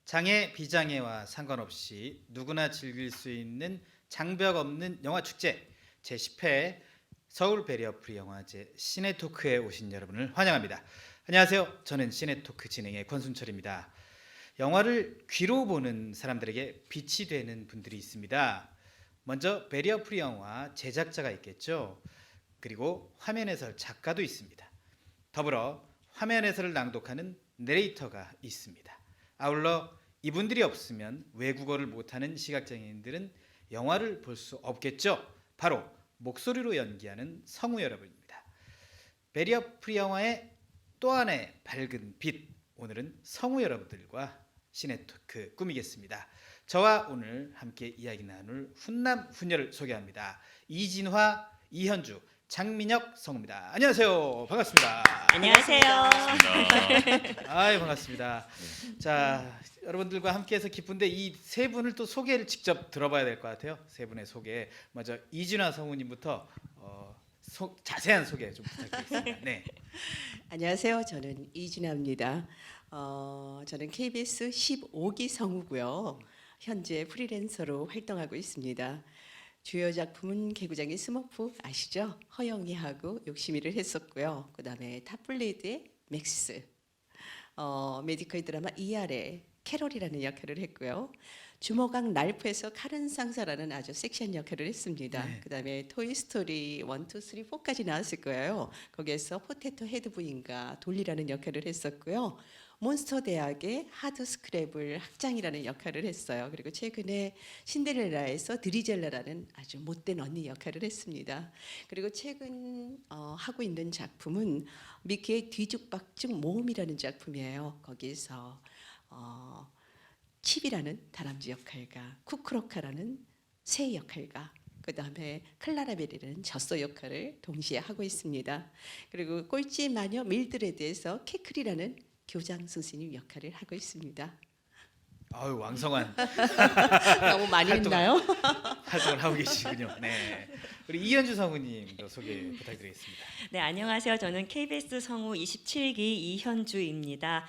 장애, 비장애와 상관없이 누구나 즐길 수 있는 장벽 없는 영화 축제 제10회 서울 베리어 프리 영화제 시네토크에 오신 여러분을 환영합니다. 안녕하세요. 저는 시네토크 진행의 권순철입니다. 영화를 귀로 보는 사람들에게 빛이 되는 분들이 있습니다. 먼저 베리어 프리 영화 제작자가 있겠죠. 그리고 화면 해설 작가도 있습니다. 더불어 화면 해설을 낭독하는 내레이터가 있습니다. 아울러 이분들이 없으면 외국어를 못하는 시각장애인들은 영화를 볼 수 없겠죠. 바로 목소리로 연기하는 성우 여러분입니다. 베리어 프리 영화의 또 하나의 밝은 빛, 오늘은 성우 여러분들과 시네토크 꾸미겠습니다. 저와 오늘 함께 이야기 나눌 훈남 훈녀를 소개합니다. 이진화, 이현주, 장민혁 성우입니다. 안녕하세요. 반갑습니다. 안녕하세요. 아이 반갑습니다. 자, 여러분들과 함께해서 기쁜데 이 세 분을 또 소개를 직접 들어봐야 될 것 같아요. 세 분의 소개. 먼저 이진화 성우님부터 자세한 소개 좀 부탁드리겠습니다. 네. 안녕하세요. 저는 이진아입니다. 저는 KBS 15기 성우고요. 현재 프리랜서로 활동하고 있습니다. 주요 작품은 개구장의 스머프 아시죠? 허영이하고 욕심이를 했었고요. 그다음에 탑블레이드의 맥스, 메디컬 드라마 ER의 캐롤이라는 역할을 했고요. 주먹왕 랄프에서 카른 상사라는 아주 섹시한 역할을 했습니다. 네. 그다음에 토이스토리 1, 2, 3, 4까지 나왔을 거예요. 거기에서 포테토 헤드 부인과 돌리라는 역할을 했었고요. 몬스터 대학의 하드 스크랩을 학장이라는 역할을 했어요. 그리고 최근에 신데렐라에서 드리젤라라는 아주 못된 언니 역할을 했습니다. 그리고 최근 하고 있는 작품은 미키의 뒤죽박죽 모험이라는 작품이에요. 거기서 칩이라는 다람쥐 역할과 쿠크로카라는 새 역할과 그다음에 클라라벨이라는 젖소 역할을 동시에 하고 있습니다. 그리고 꼴찌 마녀 밀드레드에서 캐클이라는 교장 선생님 역할을 하고 있습니다. 아유 왕성한 너무 많이 했나요? 활동을 하고 계시군요. 네. 우리 이현주 성우님도 소개 부탁드리겠습니다. 네, 안녕하세요. 저는 KBS 성우 27기 이현주입니다.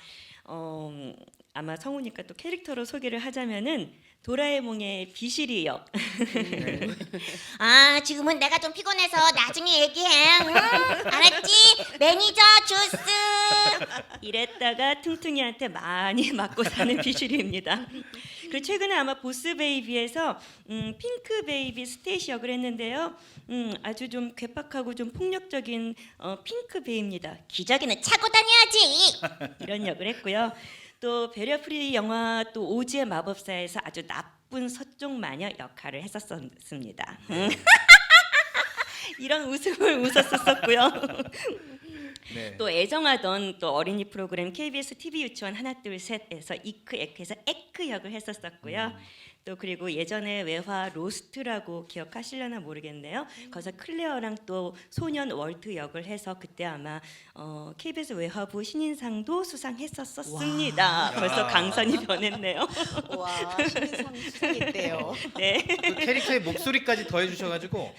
아마 성우니까 또 캐릭터로 소개를 하자면은 도라에몽의 비실이 역. 네. 아, 지금은 내가 좀 피곤해서 나중에 얘기해. 응? 알았지? 매니저 주스. 이랬다가 퉁퉁이한테 많이 맞고 사는 비실이입니다. 그리고 최근에 아마 보스 베이비에서 핑크 베이비 스테이시 역을 했는데요. 아주 좀 괴팍하고 좀 폭력적인 핑크 베이입니다. 기저귀는 차고 다녀야지. 이런 역을 했고요. 또 베리어 프리 영화 또 오즈의 마법사에서 아주 나쁜 서쪽 마녀 역할을 했었습니다. 이런 웃음을 웃었었고요. 네. 또 애정하던 또 어린이 프로그램 KBS TV 유치원 하나 둘 셋에서 이크 에크에서 에크 역을 했었었고요. 또 그리고 예전에 외화 로스트라고 기억하시려나 모르겠네요. 거기서 클레어랑 또 소년 월트 역을 해서 그때 아마 KBS 외화부 신인상도 수상했었습니다. 벌써 야. 강산이 변했네요. 와, 신인상 수상했대요. 네, 그 캐릭터의 목소리까지 더해주셔가지고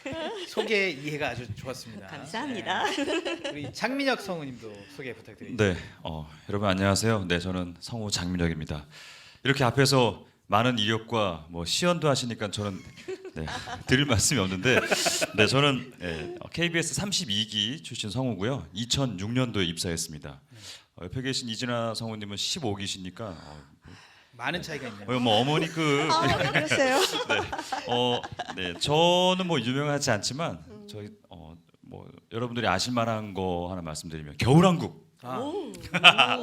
소개 이해가 아주 좋았습니다. 감사합니다. 네. 우리 장민혁 성우님도 소개 부탁드립니다. 네, 여러분 안녕하세요. 네, 저는 성우 장민혁입니다. 이렇게 앞에서 많은 이력과 뭐 시연도 하시니까 저는 드릴 말씀이 없는데, 네, 저는 KBS 32기 출신 성우고요. 2006년도에 입사했습니다. 옆에 계신 이진아 성우님은 15기시니까 많은 차이가 있네요. 뭐 어머니급. 그러세요? 네, 저는 뭐 유명하지 않지만 저희 뭐 여러분들이 아실만한 거 하나 말씀드리면 겨울왕국. 아,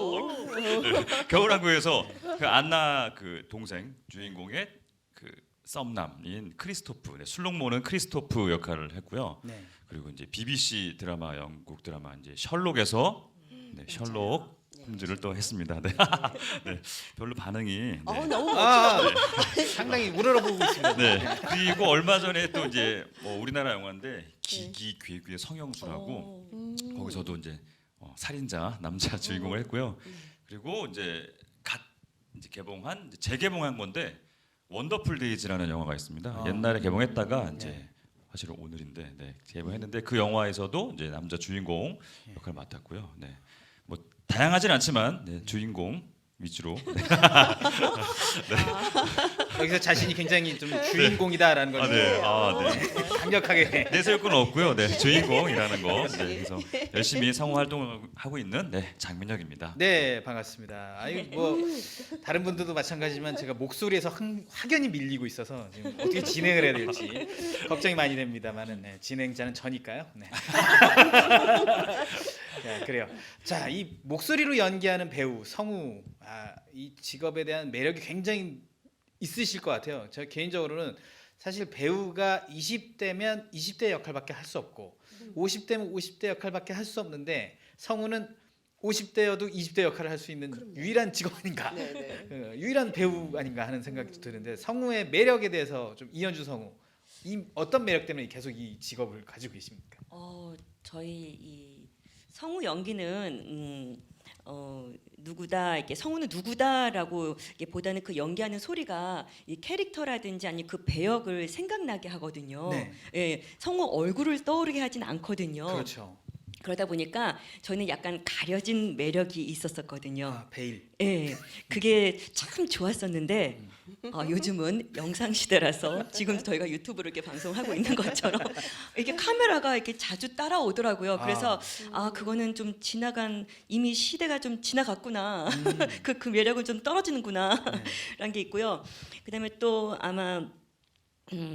겨울왕국에서 그 안나 그 동생 주인공의 그 썸남인 크리스토프, 술록모는 크리스토프 역할을 했고요. 네. 그리고 이제 BBC 드라마, 영국 드라마 이제 셜록에서 셜록 홈즈를 또 했습니다. 네. 네. 별로 반응이. 네. 너무 아, 상당히 우러러보고 있습니다. 네. 그리고 얼마 전에 또 이제 뭐 우리나라 영화인데 기기 괴구의 성형수라고 거기서도 이제 살인자 남자 주인공을 했고요. 그리고 이제 이제 개봉한 재개봉한 건데 원더풀 데이즈라는 영화가 있습니다. 옛날에 개봉했다가 이제 사실은 오늘인데 개봉했는데 그 영화에서도 이제 남자 주인공 역할을 맡았고요. 네. 뭐 다양하진 않지만 주인공 위주로 여기서 자신이 굉장히 좀 주인공이다라는 걸 강력하게 내세울 건 없고요. 네, 주인공이라는 거. 네, 그래서 열심히 성우 활동하고 있는 장민혁입니다. 네, 반갑습니다. 아유 뭐 다른 분들도 마찬가지지만 제가 목소리에서 확연히 밀리고 있어서 지금 어떻게 진행을 해야 될지 걱정이 많이 됩니다만은 네, 진행자는 저니까요. 네. 자, 그래요. 자, 이 목소리로 연기하는 배우 성우 이 직업에 대한 매력이 굉장히 있으실 것 같아요. 저 개인적으로는 사실 배우가 20대면 20대 역할밖에 할 수 없고 50대면 50대 역할밖에 할 수 없는데 성우는 50대여도 20대 역할을 할 수 있는 유일한 직업 아닌가, 유일한 배우 아닌가 하는 생각이 드는데 성우의 매력에 대해서 좀 이현주 성우 어떤 매력 때문에 계속 이 직업을 가지고 계십니까? 저희 이 성우 연기는 누구다 이렇게 성우는 누구다라고 보다는 그 연기하는 소리가 이 캐릭터라든지 아니 그 배역을 생각나게 하거든요. 네. 예, 성우 얼굴을 떠오르게 하진 않거든요. 그렇죠. 그러다 보니까 저는 약간 가려진 매력이 있었었거든요. 베일. 예, 그게 참 좋았었는데 요즘은 영상 시대라서 지금 저희가 유튜브로 이렇게 방송하고 있는 것처럼 이게 카메라가 이렇게 자주 따라오더라고요. 그래서 그거는 좀 지나간 이미 시대가 좀 지나갔구나. 그 매력은 좀 떨어지는구나라는 게 있고요. 그다음에 또 아마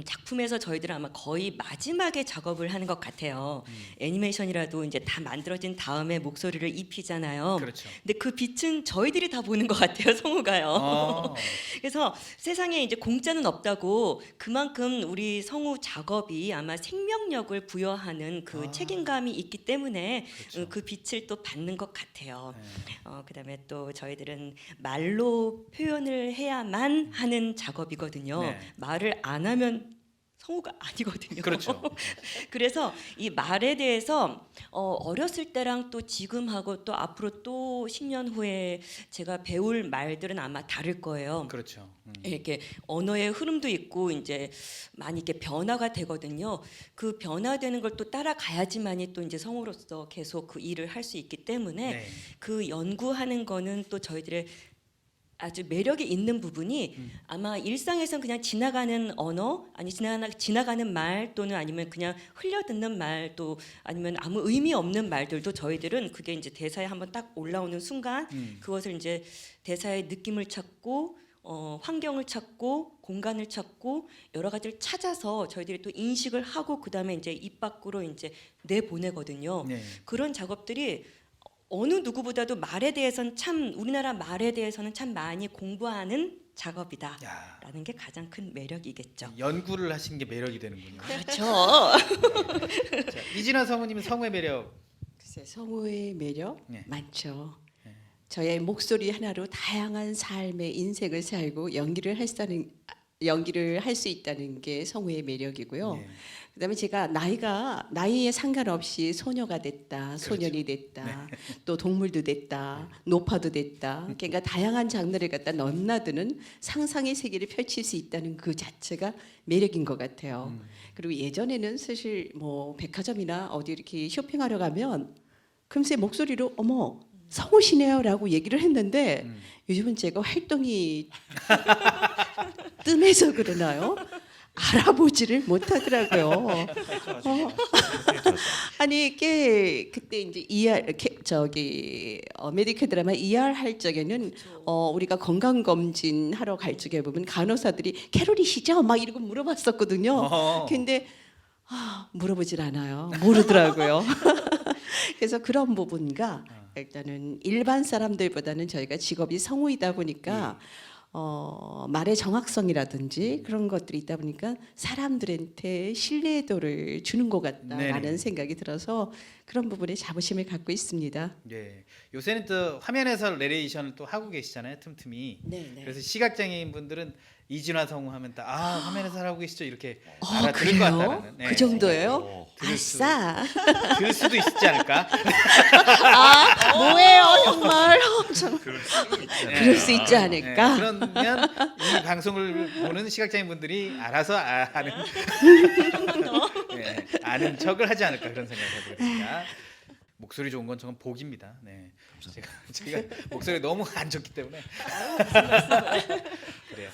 작품에서 저희들은 아마 거의 마지막에 작업을 하는 것 같아요. 애니메이션이라도 이제 다 만들어진 다음에 목소리를 입히잖아요. 그렇죠. 근데 그 빛은 저희들이 다 보는 것 같아요, 성우가요. 그래서 세상에 이제 공짜는 없다고 그만큼 우리 성우 작업이 아마 생명력을 부여하는 그 책임감이 있기 때문에 그렇죠. 그 빛을 또 받는 것 같아요. 네. 그다음에 또 저희들은 말로 표현을 해야만 하는 작업이거든요. 네. 말을 안 하면 성우가 아니거든요. 그렇죠. 그래서 이 말에 대해서 어렸을 때랑 또 지금하고 또 앞으로 또 10년 후에 제가 배울 말들은 아마 다를 거예요. 그렇죠. 이렇게 언어의 흐름도 있고 이제 많이 이렇게 변화가 되거든요. 그 변화되는 걸 또 따라가야지만이 또 이제 성우로서 계속 그 일을 할 수 있기 때문에 네. 그 연구하는 거는 또 저희들의 아주 매력이 있는 부분이 아마 일상에선 그냥 지나가는 언어 아니 지나가는 말 또는 아니면 그냥 흘려듣는 말 또 아니면 아무 의미 없는 말들도 저희들은 그게 이제 대사에 한번 딱 올라오는 순간 그것을 이제 대사의 느낌을 찾고 환경을 찾고 공간을 찾고 여러 가지를 찾아서 저희들이 또 인식을 하고 그 다음에 이제 입 밖으로 이제 내보내거든요. 네. 그런 작업들이 어느 누구보다도 말에 대해서는 참 우리나라 말에 대해서는 참 많이 공부하는 작업이다라는 야, 게 가장 큰 매력이겠죠. 연구를 하신 게 매력이 되는군요. 그렇죠. 자, 이진아 성우님은 성우의 매력. 글쎄, 성우의 매력 네. 많죠. 저의 목소리 하나로 다양한 삶의 인생을 살고 연기를 할 수 있다는 게 성우의 매력이고요. 예. 그다음에 제가 나이에 상관없이 소녀가 됐다, 소년이 됐다, 또 동물도 됐다, 노파도 됐다. 그러니까 다양한 장르를 갖다 넘나드는 상상의 세계를 펼칠 수 있다는 그 자체가 매력인 것 같아요. 그리고 예전에는 사실 뭐 백화점이나 어디 이렇게 쇼핑하러 가면 금세 목소리로 어머 성우시네요라고 얘기를 했는데 요즘은 제가 활동이 뜸해서 그러나요? 알아보지를 못하더라고요. 아니 이게 그때 이제 메디컬 드라마 할 적에는 우리가 건강 검진 하러 갈 적에 보면 간호사들이 캐롤이시죠? 막 이러고 물어봤었거든요. 근데 물어보질 않아요. 모르더라고요. 그래서 그런 부분과 일단은 일반 사람들보다는 저희가 직업이 성우이다 보니까 말의 정확성이라든지 그런 것들이 있다 보니까 사람들한테 신뢰도를 주는 것 같다라는 네네. 생각이 들어서 그런 부분에 자부심을 갖고 있습니다. 예. 요새는 또 화면 해설 내레이션을 또 하고 계시잖아요. 틈틈이. 네네. 그래서 시각장애인 분들은 이진화 성우 하면 딱 화면 해설 하고 계시죠 이렇게 알아들을 것 그래요? 같다는. 네. 그 정도예요? 오, 아싸! 들을 수도 있지 않을까? 뭐예요 정말? 그럴 수 있지 네, 않을까? 그러면 이 방송을 보는 시각장애인 분들이 알아서 아는 아는 척을 하지 않을까 그런 생각을 해보게 됩니다. 목소리 좋은 건 정말 복입니다. 네. 제가 목소리 너무 안 좋기 때문에 그래요.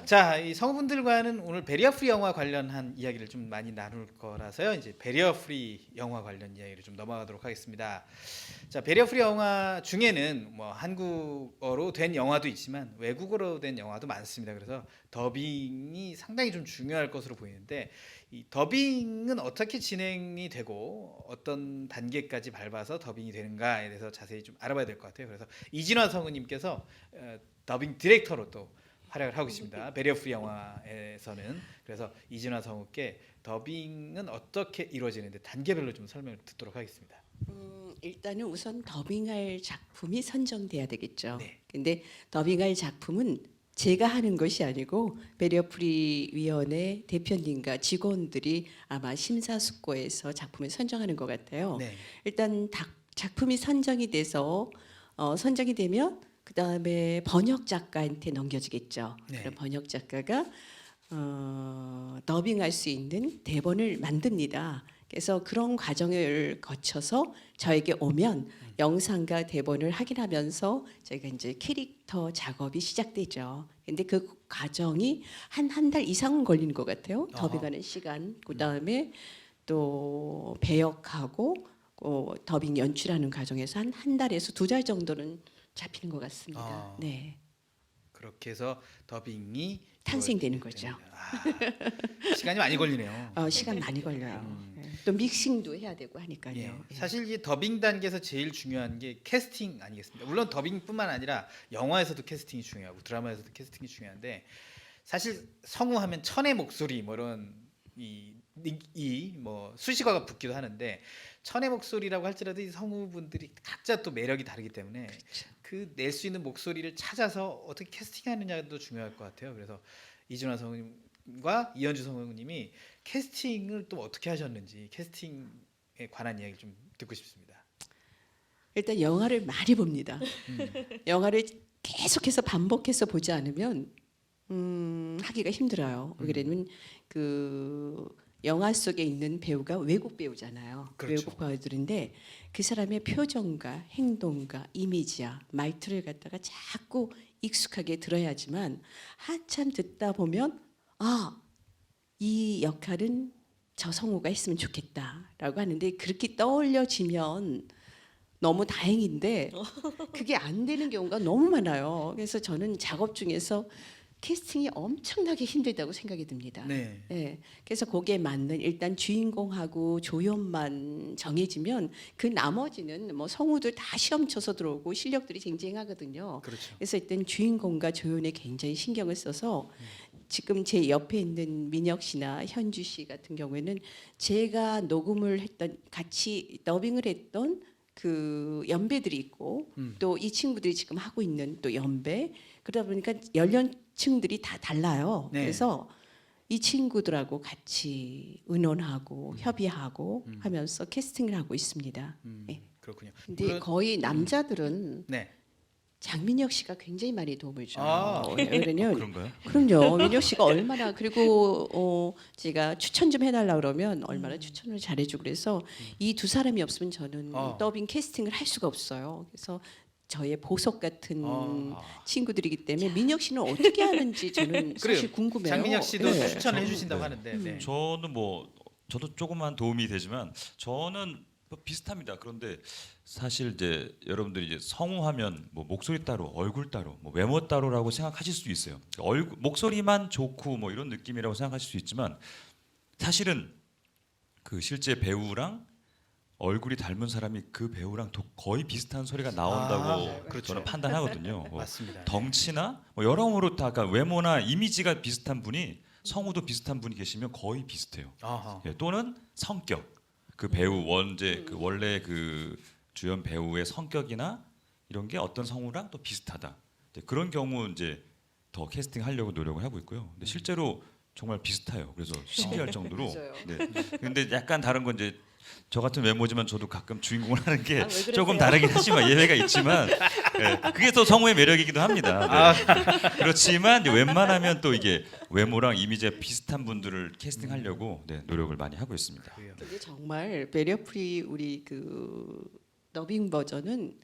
자, 이 성우분들과는 오늘 베리어 프리 영화 관련한 이야기를 좀 많이 나눌 거라서요. 이제 베리어 프리 영화 관련 이야기를 좀 넘어가도록 하겠습니다. 자, 베리어 프리 영화 중에는 뭐 한국어로 된 영화도 있지만 외국어로 된 영화도 많습니다. 그래서 더빙이 상당히 좀 중요할 것으로 보이는데 이 더빙은 어떻게 진행이 되고 어떤 단계까지 밟아서 더빙이 되는가에 대해서 자세히 좀 알아봐야 될 것 같아요. 그래서 이진화 성우님께서 더빙 디렉터로 또 활약을 하고 있습니다. 베리어 프리 영화에서는. 그래서 이진화 성우께 더빙은 어떻게 이루어지는데 단계별로 좀 설명을 듣도록 하겠습니다. 일단은 우선 더빙할 작품이 선정돼야 되겠죠. 네. 근데 더빙할 작품은 제가 하는 것이 아니고 베리어 프리 위원회 대표님과 직원들이 아마 심사숙고해서 작품을 선정하는 것 같아요. 네. 일단 작품이 선정이 돼서 선정이 되면 그 다음에 번역 작가한테 넘겨지겠죠. 네. 그럼 번역 작가가 더빙할 수 있는 대본을 만듭니다. 그래서 그런 과정을 거쳐서 저에게 오면 영상과 대본을 확인하면서 저희가 이제 캐릭터 작업이 시작되죠. 근데 그 과정이 한 달 이상은 걸리는 것 같아요. 아하. 더빙하는 시간. 그 다음에 또 배역하고 더빙 연출하는 과정에서 한 달에서 2달 정도는 잡히는 것 같습니다. 아. 네. 그렇게 해서 더빙이 탄생되는 이루어지게 거죠. 됩니다. 시간이 많이 걸리네요. 시간 많이 걸려요. 네. 또 믹싱도 해야 되고 하니까요. 예, 예. 사실 이 더빙 단계에서 제일 중요한 게 캐스팅 아니겠습니까? 물론 더빙뿐만 아니라 영화에서도 캐스팅이 중요하고 드라마에서도 캐스팅이 중요한데 사실 성우하면 천의 목소리 뭐 이런 이 뭐 수식어가 붙기도 하는데 천의 목소리라고 할지라도 이 성우분들이 각자 또 매력이 다르기 때문에 그 낼 수 있는 목소리를 찾아서 어떻게 캐스팅하느냐도 중요할 것 같아요. 그래서 이준하 성우님과 이현주 성우님이 캐스팅을 또 어떻게 하셨는지 캐스팅에 관한 이야기 좀 듣고 싶습니다. 일단 영화를 많이 봅니다. 영화를 계속해서 반복해서 보지 않으면 하기가 힘들어요. 왜냐면 그 영화 속에 있는 배우가 외국 배우잖아요. 그렇죠. 외국 배우들인데 그 사람의 표정과 행동과 이미지야 말투를 갖다가 자꾸 익숙하게 들어야지만 한참 듣다 보면 이 역할은 저 성우가 했으면 좋겠다라고 하는데 그렇게 떠올려지면 너무 다행인데 그게 안 되는 경우가 너무 많아요. 그래서 저는 작업 중에서 캐스팅이 엄청나게 힘들다고 생각이 듭니다. 네. 네, 그래서 거기에 맞는 일단 주인공하고 조연만 정해지면 그 나머지는 뭐 성우들 다 시험 쳐서 들어오고 실력들이 쟁쟁하거든요. 그렇죠. 그래서 일단 주인공과 조연에 굉장히 신경을 써서 지금 제 옆에 있는 민혁 씨나 현주 씨 같은 경우에는 제가 녹음을 했던 같이 더빙을 했던 그 연배들이 있고 또 이 친구들이 지금 하고 있는 또 연배 그러다 보니까 연령층들이 다 달라요. 네. 그래서 이 친구들하고 같이 의논하고 협의하고 하면서 캐스팅을 하고 있습니다. 네. 그렇군요. 근데 물론- 거의 남자들은 네. 장민혁 씨가 굉장히 많이 도움을 줘요. 아. 왜냐면 그런가요? 그럼요. 민혁 씨가 얼마나 그리고 제가 추천 좀 해달라 그러면 얼마나 추천을 잘해주고 그래서 이 두 사람이 없으면 저는 더빙 캐스팅을 할 수가 없어요. 그래서 저의 보석 같은 친구들이기 때문에 민혁 씨는 어떻게 하는지 저는 그래요. 사실 궁금해요. 장민혁 씨도 네. 추천을 저도- 해주신다고 네. 하는데 네. 저도 조금만 도움이 되지만 저는 뭐 비슷합니다. 그런데 사실 이제 여러분들이 이제 성우하면 뭐 목소리 따로, 얼굴 따로, 뭐 외모 따로라고 생각하실 수 있어요. 목소리만 좋고 뭐 이런 느낌이라고 생각하실 수 있지만 사실은 그 실제 배우랑 얼굴이 닮은 사람이 그 배우랑 거의 비슷한 소리가 나온다고 그렇죠. 저는 판단하거든요. 뭐 맞습니다. 덩치나 뭐 여러모로 다 그러니까 외모나 이미지가 비슷한 분이 성우도 비슷한 분이 계시면 거의 비슷해요. 아하. 예, 또는 성격 그 배우 그 원래 그 주연 배우의 성격이나 이런 게 어떤 성우랑 또 비슷하다. 이제 그런 경우 이제 더 캐스팅 하려고 노력을 하고 있고요. 근데 실제로 정말 비슷해요. 그래서 신기할 정도로. 맞아요. 네. 근데 약간 다른 건 이제 저 같은 외모지만 저도 가끔 주인공을 하는 게 왜 그러세요? 조금 다르긴 하지만 예외가 있지만 그게 또 성우의 매력이기도 합니다. 네. 그렇지만 이제 웬만하면 또 이게 외모랑 이미지가 비슷한 분들을 캐스팅하려고 노력을 많이 하고 있습니다. 그래요. 근데 정말 베리어 프리 우리 그 더빙 버전은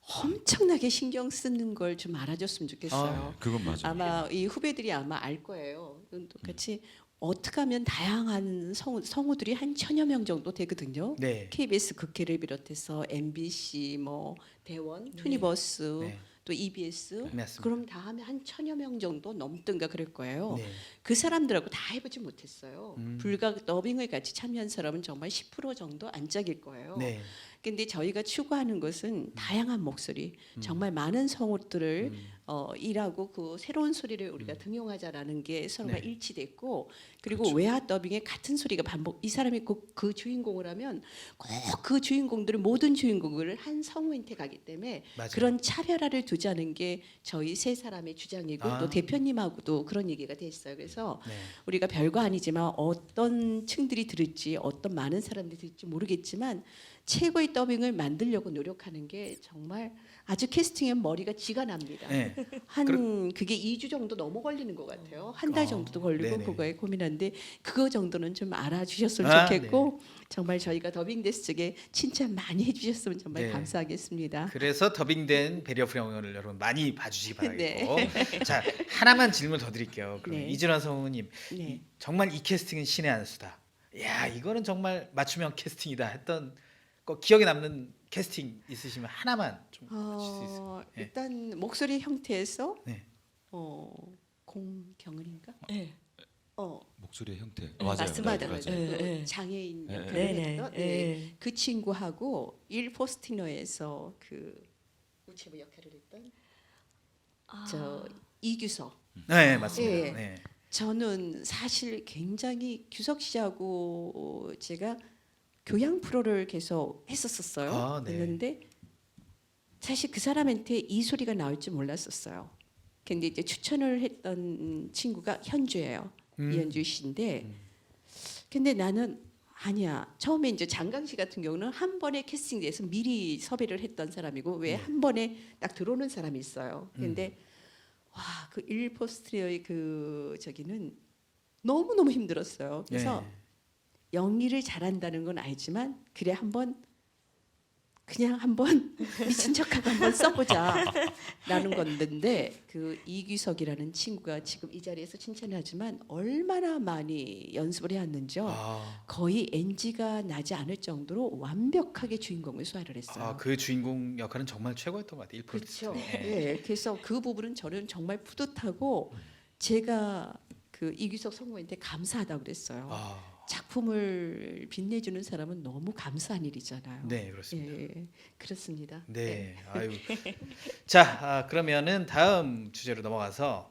엄청나게 신경 쓰는 걸 좀 알아줬으면 좋겠어요. 그건 맞아요. 아마 이 후배들이 아마 알 거예요. 똑같이 어떻게 하면 다양한 성우들이 한 1,000여 명 정도 되거든요. 네. KBS 국회를 비롯해서 MBC, 뭐 대원, 투니버스, 네. 또 EBS. 맞습니다. 그럼 다 하면 한 1,000여 명 정도 넘든가 그럴 거예요. 네. 그 사람들하고 다 해보지 못했어요. 음. 불과 더빙을 같이 참여한 사람은 정말 10% 정도 안짝일 거예요. 네. 근데 저희가 추구하는 것은 다양한 목소리, 정말 많은 성우들을 일하고 그 새로운 소리를 우리가 등용하자라는 게 서로가 네. 일치됐고, 그리고 그렇죠. 외화 더빙에 같은 소리가 반복. 이 사람이 꼭 그 주인공을 하면 꼭 그 주인공들을 모든 주인공을 한 성우한테 가기 때문에 맞아요. 그런 차별화를 두자는 게 저희 세 사람의 주장이고 아. 또 대표님하고도 그런 얘기가 돼 있어요. 그래서 네. 우리가 별거 아니지만 어떤 층들이 들을지 어떤 많은 사람들이 들을지 모르겠지만 최고의 더빙을 만들려고 노력하는 게 정말 아주 캐스팅엔 머리가 쥐가 납니다. 네. 한 그게 2주 정도 넘어 걸리는 것 같아요. 한 달 정도도 걸리고 네네. 그거에 고민하는데 그거 정도는 좀 알아주셨으면 아, 좋겠고 정말 저희가 더빙 데스 쪽에 칭찬 많이 해주셨으면 정말 네. 감사하겠습니다. 그래서 더빙된 베리어프리 영화를 여러분 많이 봐주시기 바라겠고 네. 자 하나만 질문 더 드릴게요. 그럼 네. 이준환 성우님 네. 정말 이 캐스팅은 신의 한 수다. 야 이거는 정말 맞춤형 캐스팅이다 했던 거 기억에 남는 캐스팅 있으시면 하나만 좀 해주실 수 있어요? 네. 일단 목소리 형태에서 네. 공경은인가? 네. 목소리의 형태. 맞습니다. 맞아요. 네. 장애인 네. 역할을 네네. 했던 네. 그 친구하고 일 포스티너에서 그 우체부 역할을 했던 저 이규석. 네 맞습니다. 예. 네. 저는 사실 굉장히 규석 씨하고 제가 교양 프로를 계속 했었어요. 아, 네. 했는데 사실 그 사람한테 이 소리가 나올 줄 몰랐었어요. 근데 이제 추천을 했던 친구가 현주예요. 이현주 씨인데 근데 나는 아니야. 처음에 이제 장강 씨 같은 경우는 한 번에 캐스팅돼서 미리 섭외를 했던 사람이고 왜 한 번에 딱 들어오는 사람이 있어요. 근데 와, 그 일포스트리어의 그 저기는 너무 힘들었어요. 그래서 네. 연기를 잘한다는 건 알지만 그래 그냥 한번 미친 척하고 한번 써보자라는 건데 그 이규석이라는 친구가 지금 이 자리에서 칭찬하지만 얼마나 많이 연습을 해왔는지요. 거의 NG가 나지 않을 정도로 완벽하게 주인공을 소화를 했어요. 그 주인공 역할은 정말 최고였던 것 같아요. 1%. 그렇죠. 예, 그래서 그 부분은 저는 정말 뿌듯하고 제가 그 이규석 성우한테 감사하다고 그랬어요. 작품을 빛내주는 사람은 너무 감사한 일이잖아요. 네 그렇습니다. 예, 그렇습니다. 네. 아유. 자 그러면은 다음 주제로 넘어가서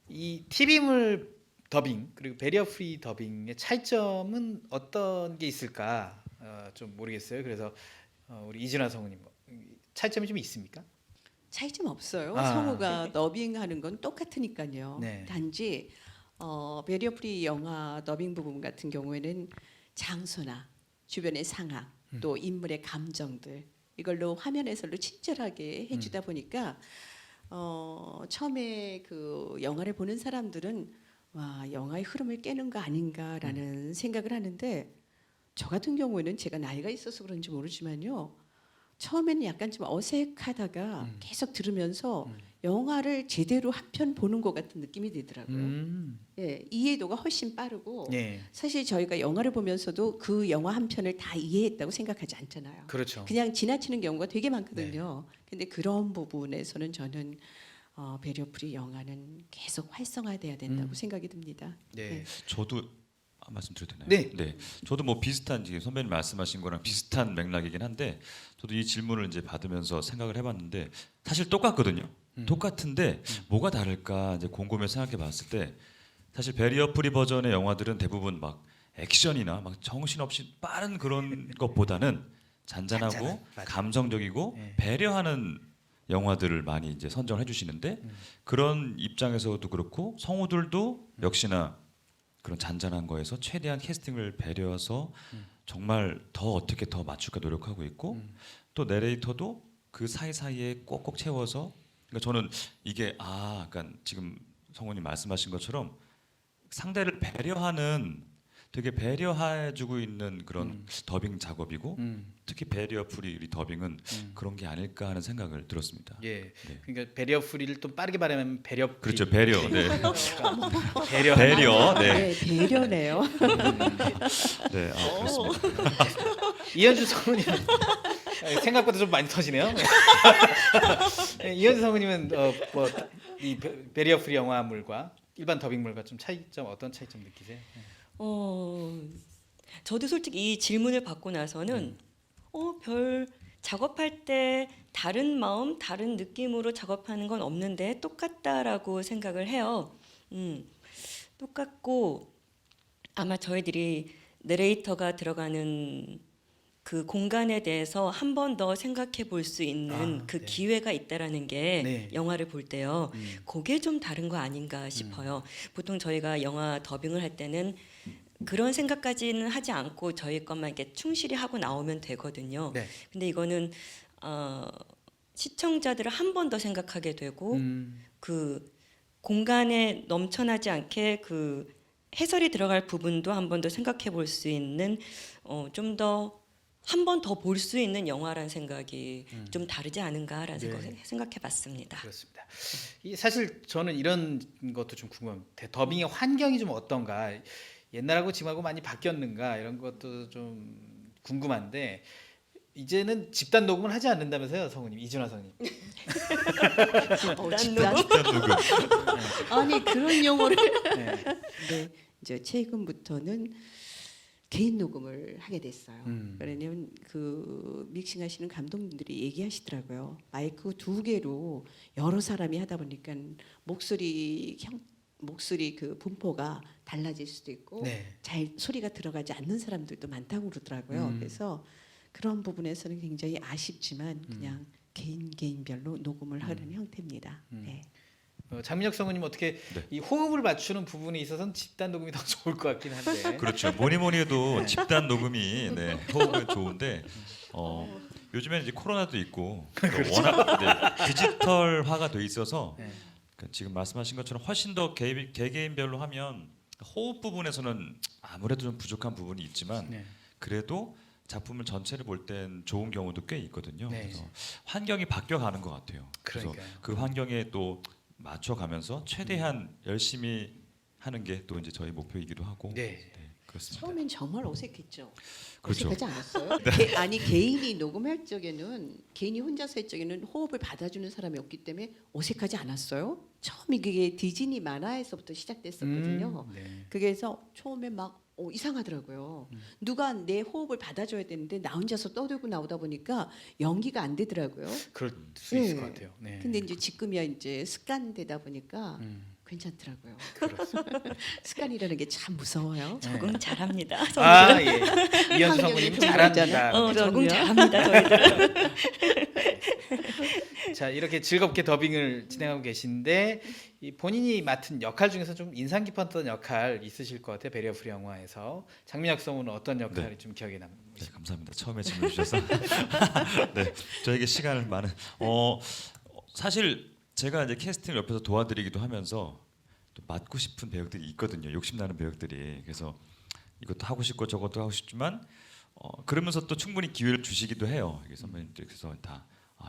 이 TV물 더빙 그리고 베리어 프리 더빙의 차이점은 어떤 게 있을까 좀 모르겠어요. 그래서 우리 이진아 성우님 차이점이 좀 있습니까? 차이점 없어요. 아. 성우가 더빙하는 건 똑같으니까요. 네. 단지 베리어 프리 영화 더빙 부분 같은 경우에는 장소나 주변의 상황 또 인물의 감정들 이걸로 화면 해설로 친절하게 해주다 보니까 처음에 그 영화를 보는 사람들은 와 영화의 흐름을 깨는 거 아닌가라는 생각을 하는데 저 같은 경우에는 제가 나이가 있어서 그런지 모르지만요. 처음에는 약간 좀 어색하다가 계속 들으면서 영화를 제대로 한 편 보는 것 같은 느낌이 들더라고요. 예, 이해도가 훨씬 빠르고 네. 사실 저희가 영화를 보면서도 그 영화 한 편을 다 이해했다고 생각하지 않잖아요. 그렇죠. 그냥 지나치는 경우가 되게 많거든요. 근데 그런 부분에서는 저는 베리어 프리 영화는 계속 활성화돼야 된다고 생각이 듭니다. 네. 저도 말씀드려도 되나요? 네. 저도 뭐 비슷한 지금 선배님 말씀하신 거랑 비슷한 맥락이긴 한데 저도 이 질문을 이제 받으면서 생각을 해봤는데 사실 똑같거든요. 똑같은데 뭐가 다를까 이제 곰곰이 생각해봤을 때 사실 베리어 프리 버전의 영화들은 대부분 막 액션이나 막 정신없이 빠른 그런 것보다는 잔잔하고 잔잔한, 맞아요. 감성적이고 네. 배려하는 영화들을 많이 이제 선정을 해주시는데 그런 입장에서도 그렇고 성우들도 역시나 그런 잔잔한 거에서 최대한 캐스팅을 배려해서 정말 더 어떻게 더 맞출까 노력하고 있고 또 내레이터도 그 사이사이에 꼭꼭 채워서 그러니까 저는 이게 그러니까 지금 성우님 말씀하신 것처럼 상대를 배려하는 되게 배려해주고 있는 그런 더빙 작업이고 음. 특히 배리어 프리 더빙은 그런 게 아닐까 하는 생각을 들었습니다. 예. 네. 그러니까 배리어 프리를 좀 빠르게 말하면 배려 프리. 그렇죠, 배려. 네. 배려. 배려. 네. 네, 배려네요. 네. 아, 그렇습니다. 이현주 성우님 생각보다 좀 많이 터지네요. 네, 이현주 성우님은 뭐이 배리어 프리 영화물과 일반 더빙물과 좀 차이점 어떤 차이점 느끼세요? 저도 솔직히 이 질문을 받고 나서는 별 작업할 때 다른 마음, 다른 느낌으로 작업하는 건 없는데 똑같다라고 생각을 해요. 똑같고 아마 저희들이 내레이터가 들어가는 그 공간에 대해서 한 번 더 생각해 볼 수 있는 그 네. 기회가 있다라는 게 네. 영화를 볼 때요. 그게 좀 다른 거 아닌가 싶어요. 보통 저희가 영화 더빙을 할 때는 그런 생각까지는 하지 않고 저희 것만 이렇게 충실히 하고 나오면 되거든요. 네. 근데 이거는 시청자들을 한 번 더 생각하게 되고 그 공간에 넘쳐나지 않게 그 해설이 들어갈 부분도 한 번 더 생각해 볼 수 있는 좀 더 한 번 더 볼 수 있는 영화라는 생각이 좀 다르지 않은가라는 네. 생각해 봤습니다. 그렇습니다. 사실 저는 이런 것도 좀 궁금합니다. 더빙의 환경이 좀 어떤가, 옛날하고 지금하고 많이 바뀌었는가 이런 것도 좀 궁금한데 집에는 집단 녹음을 하지 않는다면서요, 성우님 이준하 성우님. 집단 녹음. 아니 그런 용어를 네. 네, 이제 최근부터는 개인 녹음을 하게 됐어요. 왜냐면 그 믹싱하시는 감독님들이 얘기하시더라고요. 마이크 2개로 여러 사람이 하다 보니까 목소리 그 분포가 달라질 수도 있고 네. 잘 소리가 들어가지 않는 사람들도 많다고 그러더라고요. 그래서 그런 부분에서는 굉장히 아쉽지만 그냥 개인별로 녹음을 하는 형태입니다. 네. 장민혁 성우님 어떻게 네. 이 호흡을 맞추는 부분에 있어서는 집단 녹음이 더 좋을 것 같긴 한데. 그렇죠. 뭐니 해도 집단 녹음이 호흡은 좋은데 요즘에는 이제 코로나도 있고 또 워낙 디지털화가 돼 있어서 네. 지금 말씀하신 것처럼 훨씬 더 개개인별로 하면 호흡 부분에서는 아무래도 좀 부족한 부분이 있지만 네. 그래도 작품을 전체를 볼 땐 좋은 경우도 꽤 있거든요. 네. 그래서 환경이 바뀌어가는 것 같아요. 그래서 그러니까요. 그 환경에 또 맞춰가면서 최대한 열심히 하는 게 또 이제 저희 목표이기도 하고. 네. 그렇습니다. 처음엔 정말 어색했죠. 그렇죠. 어색하지 않았어요? 아니 개인이 녹음할 적에는 개인이 혼자서 할 적에는 호흡을 받아주는 사람이 없기 때문에 어색하지 않았어요. 처음에 그게 디즈니 만화에서부터 시작됐었거든요. 네. 그래서 처음에 막 이상하더라고요. 누가 내 호흡을 받아줘야 되는데 나 혼자서 떠들고 나오다 보니까 연기가 안 되더라고요. 그럴 수 있을 네. 것 같아요. 네. 근데 이제 지금이야 이제 습관되다 보니까 괜찮더라고요. 습관이라는 게 참 무서워요. 적응 잘합니다. 아 예. 이현주 환경이 성우님 필요하잖아요. 잘합니다. 적응 그럼요. 잘합니다. 저희들. 자 이렇게 즐겁게 더빙을 진행하고 계신데 이 본인이 맡은 역할 중에서 좀 인상 깊었던 역할 있으실 것 같아요. 배리어 프리 영화에서 장민혁 성우는 어떤 역할이 좀 기억에 남으세요? 네, 감사합니다. 처음에 질문 주셔서 네, 저에게 시간을 많은 사실 제가 이제 캐스팅을 옆에서 도와드리기도 하면서 또 맡고 싶은 배역들이 있거든요. 욕심나는 배역들이. 그래서 이것도 하고 싶고 저것도 하고 싶지만 그러면서 또 충분히 기회를 주시기도 해요. 이게 선배님들께서 다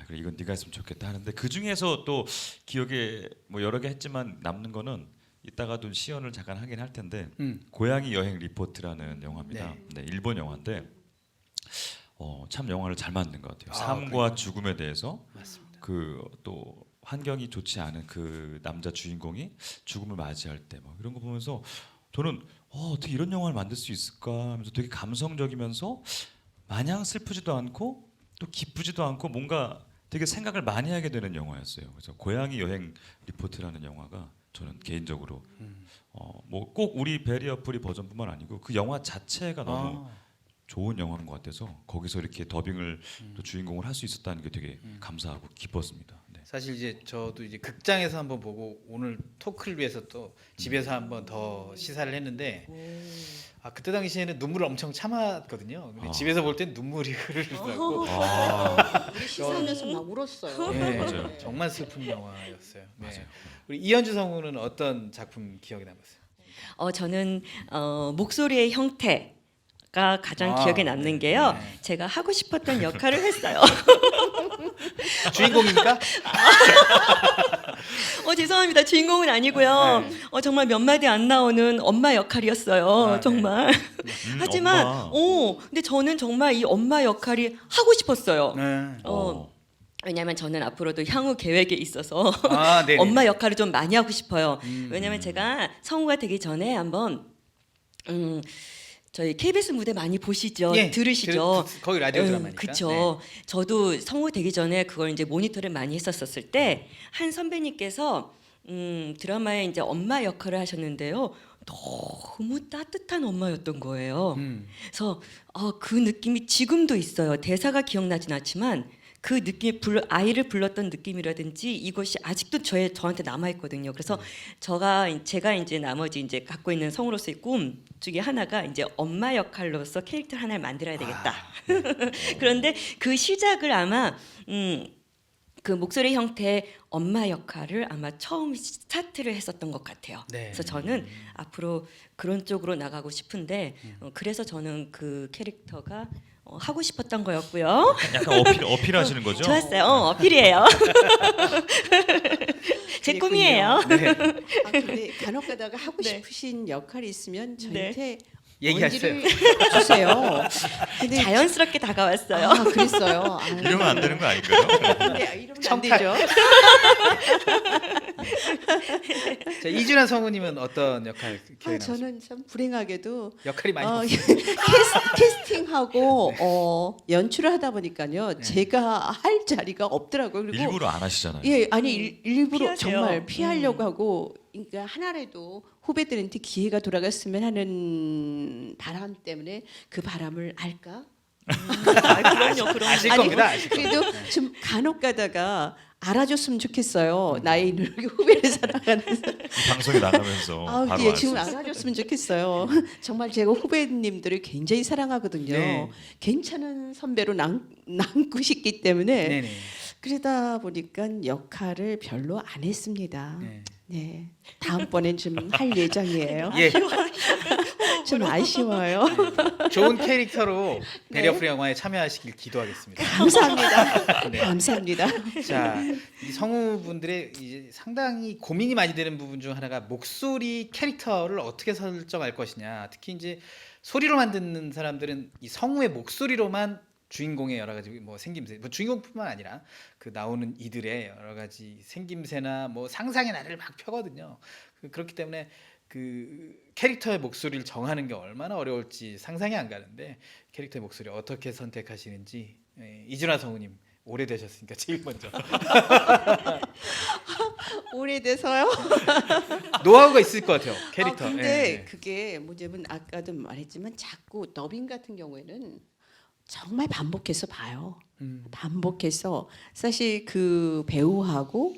그래 이건 네가 했으면 좋겠다 하는데 그 중에서 또 기억에 뭐 여러 개 했지만 남는 거는 이따가도 시연을 잠깐 하긴 할 텐데 고양이 여행 리포트라는 영화입니다. 네, 일본 영화인데 참 영화를 잘 만든 것 같아요. 삶과 그러니까요. 죽음에 대해서 맞습니다. 그 또 환경이 좋지 않은 그 남자 주인공이 죽음을 맞이할 때 뭐 이런 거 보면서 저는 어떻게 이런 영화를 만들 수 있을까 하면서 되게 감성적이면서 마냥 슬프지도 않고 또 기쁘지도 않고 뭔가 되게 생각을 많이 하게 되는 영화였어요. 그래서 고양이 여행 리포트라는 영화가 저는 개인적으로 뭐 꼭 우리 배리어 프리 버전뿐만 아니고 그 영화 자체가 너무 좋은 영화인 것 같아서 거기서 이렇게 더빙을 또 주인공을 할 수 있었다는 게 되게 감사하고 기뻤습니다. 네. 사실 이제 저도 이제 극장에서 한번 보고 오늘 토크를 위해서 또 집에서 한번 더 시사를 했는데 그때 당시에는 눈물을 엄청 참았거든요. 근데 집에서 볼 땐 눈물이 흐르더라고. 우리 시사하면서 막 울었어요. 네, 맞아요. 정말 슬픈 영화였어요. 네. 맞아요. 우리 이현주 성우는 어떤 작품 기억에 남았어요? 저는 목소리의 형태가 가장 아, 기억에 남는 게요. 네. 제가 하고 싶었던 역할을 했어요. 주인공입니까? 죄송합니다. 주인공은 아니고요. 네. 정말 몇 마디 안 나오는 엄마 역할이었어요. 아, 네. 정말. 하지만 엄마. 근데 저는 정말 이 엄마 역할이 하고 싶었어요. 네. 왜냐하면 저는 앞으로도 향후 계획에 있어서 아, 네네. 엄마 역할을 좀 많이 하고 싶어요. 음. 왜냐하면 제가 성우가 되기 전에 한번 저희 KBS 무대 많이 보시죠, 예, 들으시죠. 거기 라디오 드라마니까. 그렇죠. 저도 성우 되기 전에 그걸 이제 모니터를 많이 했었을 때 한 선배님께서 드라마에 이제 엄마 역할을 하셨는데요. 너무 따뜻한 엄마였던 거예요. 그래서 그 느낌이 지금도 있어요. 대사가 기억나진 않지만 그 느낌이 아이를 불렀던 느낌이라든지 이것이 아직도 저한테 남아 있거든요. 그래서 제가 이제 나머지 이제 갖고 있는 성우로서의 꿈 중에 하나가 이제 엄마 역할로서 캐릭터 하나를 만들어야 되겠다. 그런데 그 시작을 아마 그 목소리 형태의 엄마 역할을 아마 처음 스타트를 했었던 것 같아요. 네. 그래서 저는 앞으로 그런 쪽으로 나가고 싶은데 그래서 저는 그 캐릭터가 하고 싶었던 거였고요. 약간 어필하시는 거죠? 좋았어요. 어필이에요. 제 그랬군요. 꿈이에요. 네. 근데 간혹 가다가 하고 네. 싶으신 역할이 있으면 저한테 얘기하세요. 언지를 주세요. 근데 자연스럽게 다가왔어요. 그랬어요. 이러면 안 되는 거 아닌가요? 근데 이러면 안 청탁. 되죠. 자, 이준환 성우님은 어떤 역할 기억에 남으세요? 저는 참 불행하게도 역할이 많이 없어요. 캐스팅하고 연출을 하다 보니까요. 제가 할 자리가 없더라고요. 그리고 일부러 안 하시잖아요. 예, 아니 일부러 피하세요. 정말 피하려고 하고, 그러니까 하나라도 후배들한테 기회가 돌아갔으면 하는 바람 때문에 그 바람을 알까? 그럼요. 아실 아니, 겁니다. 아실 겁니다. 그래도 좀 간혹 가다가 알아줬으면 좋겠어요. 나의 늙은 후배를 사랑하는. 이 방송에 나가면서 바로 예, 알 지금 수 있어요. 알아줬으면 좋겠어요. 정말 제가 후배님들을 굉장히 사랑하거든요. 네. 괜찮은 선배로 남고 싶기 때문에 네네. 그러다 보니까 역할을 별로 안 했습니다. 네. 네, 다음번엔 좀 할 예정이에요. 예, 좀 아쉬워요. 좋은 캐릭터로 네. 배려프리 영화에 참여하시길 기도하겠습니다. 감사합니다. 네. 감사합니다. 자, 이 성우분들의 이제 상당히 고민이 많이 되는 부분 중 하나가 목소리 캐릭터를 어떻게 설정할 것이냐. 특히 이제 소리로만 듣는 사람들은 이 성우의 목소리로만 주인공의 여러 가지 뭐 생김새, 뭐 주인공뿐만 아니라 그 나오는 이들의 여러 가지 생김새나 뭐 상상의 나래를 막 펴거든요. 그렇기 때문에 그 캐릭터의 목소리를 정하는 게 얼마나 어려울지 상상이 안 가는데 캐릭터의 목소리 어떻게 선택하시는지 이준하 성우님 오래되셨으니까 제일 먼저 오래돼서요. 노하우가 있을 것 같아요 캐릭터. 근데 예. 그게 뭐냐면 아까도 말했지만 자꾸 더빙 같은 경우에는 정말 반복해서 봐요. 반복해서 사실 그 배우하고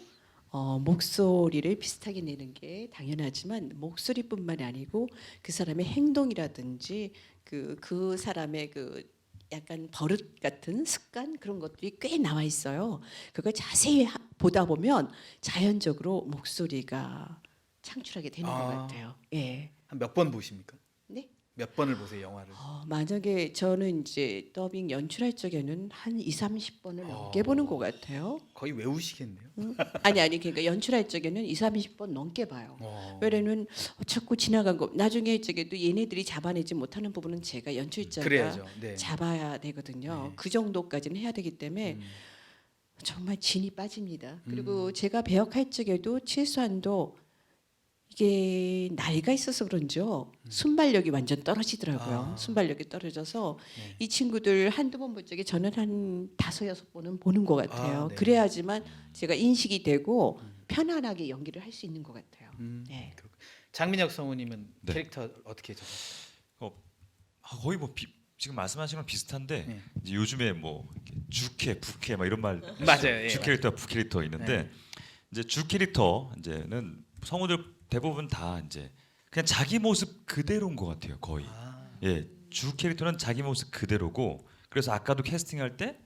목소리를 비슷하게 내는 게 당연하지만 목소리뿐만이 아니고 그 사람의 행동이라든지 그 사람의 그 약간 버릇 같은 습관 그런 것들이 꽤 나와 있어요. 그걸 자세히 보다 보면 자연적으로 목소리가 창출하게 되는 것 같아요. 예. 한 몇 번 보십니까? 네. 몇 번을 보세요 영화를? 만약에 저는 이제 더빙 연출할 적에는 한 20-30번을 넘게 보는 것 같아요. 거의 외우시겠네요. 아니 그러니까 연출할 적에는 20-30번 넘게 봐요. 왜냐면 자꾸 지나간 거 나중에 저게도 얘네들이 잡아내지 못하는 부분은 제가 연출자가 그래야죠. 네. 잡아야 되거든요. 네. 그 정도까지는 해야 되기 때문에 정말 진이 빠집니다. 그리고 제가 배역할 적에도 최소한도 이게 나이가 있어서 그런지요. 순발력이 완전 떨어지더라고요. 순발력이 떨어져서 네. 이 친구들 한두 번 볼 적에 저는 한 5-6번은 보는 것 같아요. 네. 그래야지만 제가 인식이 되고 편안하게 연기를 할 수 있는 것 같아요. 네. 장민혁 성우님은 네. 캐릭터 어떻게 적으세요? 거의 뭐 지금 말씀하신 건 비슷한데 네. 이제 요즘에 뭐 이렇게 주캐, 부캐 막 이런 말 맞아요. 예, 주 캐릭터, 부 캐릭터 있는데 네. 이제 주 캐릭터 이제는 성우들 대부분 다 이제 그냥 자기 모습 그대로인 것 같아요 거의. 예, 주 캐릭터는 자기 모습 그대로고 그래서 아까도 캐스팅할 때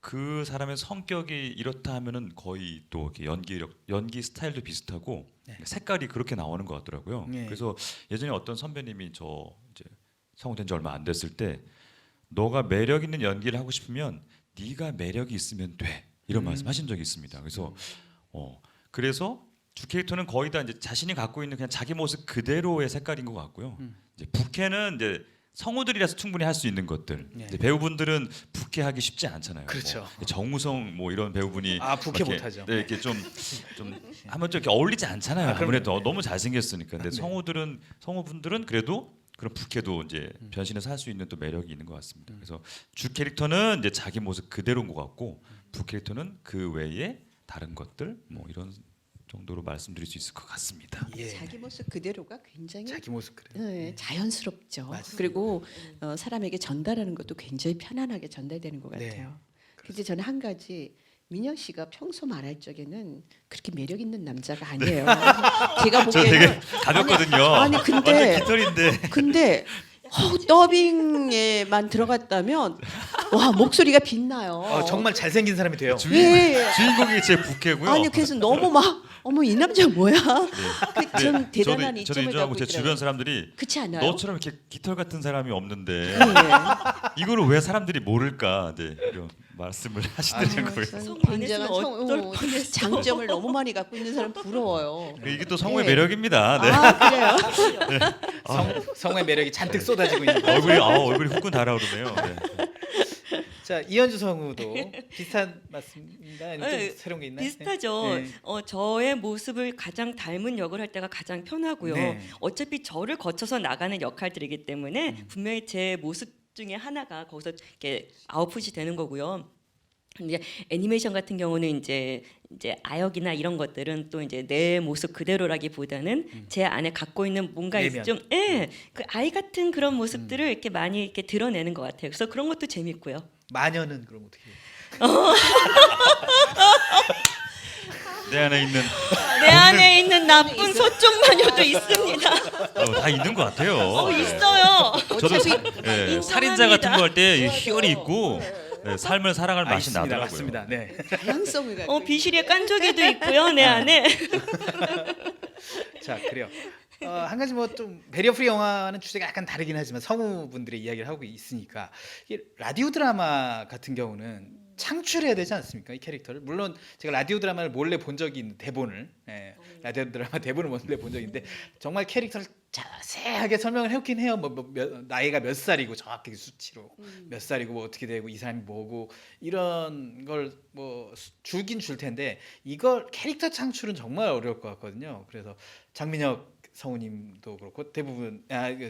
그 사람의 성격이 이렇다 하면은 거의 또 이렇게 연기 스타일도 비슷하고 네. 색깔이 그렇게 나오는 것 같더라고요. 네. 그래서 예전에 어떤 선배님이 저 이제 성우된 지 얼마 안 됐을 때 너가 매력 있는 연기를 하고 싶으면 네가 매력이 있으면 돼 이런 말씀하신 적이 있습니다. 그래서 주 캐릭터는 거의 다 이제 자신이 갖고 있는 그냥 자기 모습 그대로의 색깔인 것 같고요. 이제 부캐는 이제 성우들이라서 충분히 할 수 있는 것들. 네. 이제 배우분들은 부캐하기 쉽지 않잖아요. 그렇죠. 뭐 정우성 뭐 이런 배우분이 부캐 이렇게, 못하죠. 네, 이렇게 좀 하면 좀 이렇게 어울리지 않잖아요. 그럼요. 아무래도 너무 잘생겼으니까. 근데 네. 성우분들은 그래도 그런 부캐도 이제 변신해서 할 수 있는 또 매력이 있는 것 같습니다. 그래서 주 캐릭터는 이제 자기 모습 그대로인 것 같고 부 캐릭터는 그 외에 다른 것들 뭐 이런 정도로 말씀드릴 수 있을 것 같습니다. 예. 자기 모습 그대로가 굉장히 자기 모습 그래. 네, 자연스럽죠. 맞습니다. 그리고 사람에게 전달하는 것도 굉장히 편안하게 전달되는 것 네. 같아요. 그런데 저는 한 가지 민혁 씨가 평소 말할 적에는 그렇게 매력 있는 남자가 아니에요. 제가 저 되게 보기에는 가볍거든요. 아니, 근데- 완전 깃털인데. 근데 더빙에만 들어갔다면 와 목소리가 빛나요. 정말 잘생긴 사람이 돼요. 예. 주인공이 제 부캐고요. 아니 그래서 너무 막 어머 이 남자 뭐야? 좀 대단한 저도 이점을 인정하고 갖고 제 있더라고요. 주변 사람들이 그렇지 않아요? 너처럼 이렇게 깃털 같은 사람이 없는데 네. 이거를 왜 사람들이 모를까? 네, 이런 말씀을 하시더라고요. 성우 안 굉장한 했으면 어쩔 뻔했어. 장점을 너무 많이 갖고 있는 사람 부러워요. 이게 또 성우의 네. 매력입니다. 네. 아 그래요? 성우의 매력이 잔뜩 쏟아지고 있는 거죠. 얼굴이 후끈 달아오르네요. 네. 자, 이현주 성우도 비슷한 말씀인가? 아니면 좀 네, 새로운 게 있나요? 비슷하죠. 네. 저의 모습을 가장 닮은 역을 할 때가 가장 편하고요. 네. 어차피 저를 거쳐서 나가는 역할들이기 때문에 분명히 제 모습 중에 하나가 거기서 이렇게 아웃풋이 되는 거고요. 근데 애니메이션 같은 경우는 이제 아역이나 이런 것들은 또 이제 내 모습 그대로라기보다는 제 안에 갖고 있는 뭔가 내면. 좀 그 아이 같은 그런 모습들을 이렇게 많이 이렇게 드러내는 것 같아요. 그래서 그런 것도 재밌고요. 마녀는 그럼 어떻게 해요? 내 안에 있는 내 안에 있는 나쁜 소쪽 마녀도 있습니다. 다 있는 것 같아요. 네. 있어요. 저도 인정합니다. 살인자 같은 거 할 때 희열이 있고 네, 삶을 살아갈 맛이 있습니다. 나더라고요. 맞습니다. 네. 다양성을 갖고 비실의 깐족이도 있고요. 내 안에. 자, 그래요. 한 가지 뭐 좀 배리어 프리 영화는 주제가 약간 다르긴 하지만 성우분들의 이야기를 하고 있으니까 이게 라디오 드라마 같은 경우는 창출해야 되지 않습니까? 이 캐릭터를 물론 제가 라디오 드라마를 몰래 본 적이 있는 대본을 라디오 드라마 대본을 몰래 본 적이 있는데 정말 캐릭터를 자세하게 설명을 해오긴 해요. 나이가 몇 살이고 정확하게 수치로 몇 살이고 뭐 어떻게 되고 이 사람이 뭐고 이런 걸 뭐 주긴 줄 텐데 이걸 캐릭터 창출은 정말 어려울 것 같거든요. 그래서 장민혁 성우님도 그렇고 대부분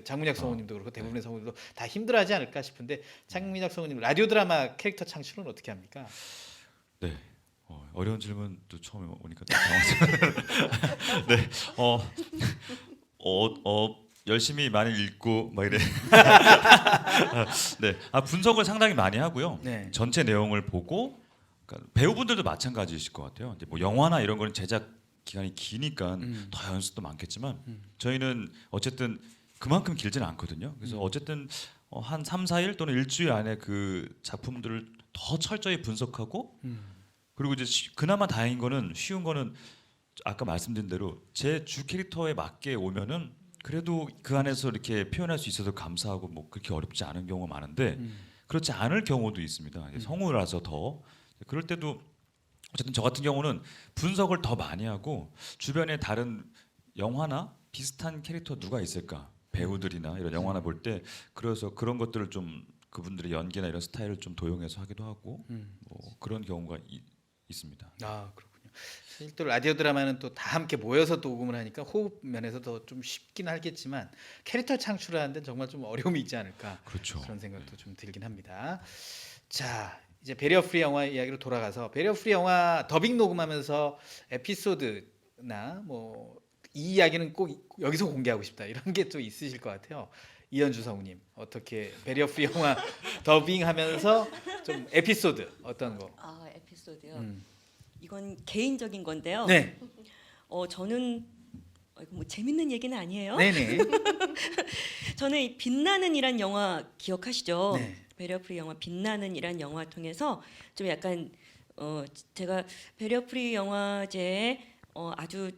장문혁 성우님도 그렇고 대부분의 성우들도 다 힘들어하지 않을까 싶은데 장민혁 성우님 라디오 드라마 캐릭터 창출은 어떻게 합니까? 네. 어려운 질문 또 처음에 오니까 또 당황스러워. 네. 열심히 많이 읽고 막 이래. 네. 분석을 상당히 많이 하고요. 네. 전체 내용을 보고 그러니까 배우분들도 마찬가지이실 것 같아요. 이제 뭐 영화나 이런 거는 제작 기간이 기니까 더 연습도 많겠지만 저희는 어쨌든 그만큼 길지는 않거든요. 그래서 어쨌든 한 3, 4일 또는 일주일 안에 그 작품들을 더 철저히 분석하고 그리고 이제 그나마 다행인 거는 쉬운 거는 아까 말씀드린 대로 제 주 캐릭터에 맞게 오면은 그래도 그 안에서 이렇게 표현할 수 있어서 감사하고 뭐 그렇게 어렵지 않은 경우가 많은데 그렇지 않을 경우도 있습니다. 성우라서 더 그럴 때도 어쨌든 저 같은 경우는 분석을 더 많이 하고 주변에 다른 영화나 비슷한 캐릭터 누가 있을까 배우들이나 이런 영화나 볼 때 그래서 그런 것들을 좀 그분들의 연기나 이런 스타일을 좀 도용해서 하기도 하고 뭐 그런 경우가 있습니다. 아, 그렇군요. 사실 또 라디오 드라마는 또 다 함께 모여서 녹음을 하니까 호흡 면에서 더 좀 쉽긴 하겠지만 캐릭터 창출하는 데는 정말 좀 어려움이 있지 않을까 그렇죠. 그런 생각도 좀 들긴 합니다. 자, 이제 배리어 프리 영화 이야기로 돌아가서 배리어 프리 영화 더빙 녹음하면서 에피소드나 뭐 이 이야기는 꼭 여기서 공개하고 싶다 이런 게 또 있으실 것 같아요. 이현주 성우님 어떻게 배리어 프리 영화 더빙하면서 좀 에피소드 어떤 거? 에피소드요. 이건 개인적인 건데요. 네, 저는 이거 뭐 재밌는 얘기는 아니에요. 네네. 저는 이 빛나는이란 영화 기억하시죠? 네. 배려프리 영화 빛나는이란 영화 통해서 좀 약간 제가 배려프리 영화제에 아주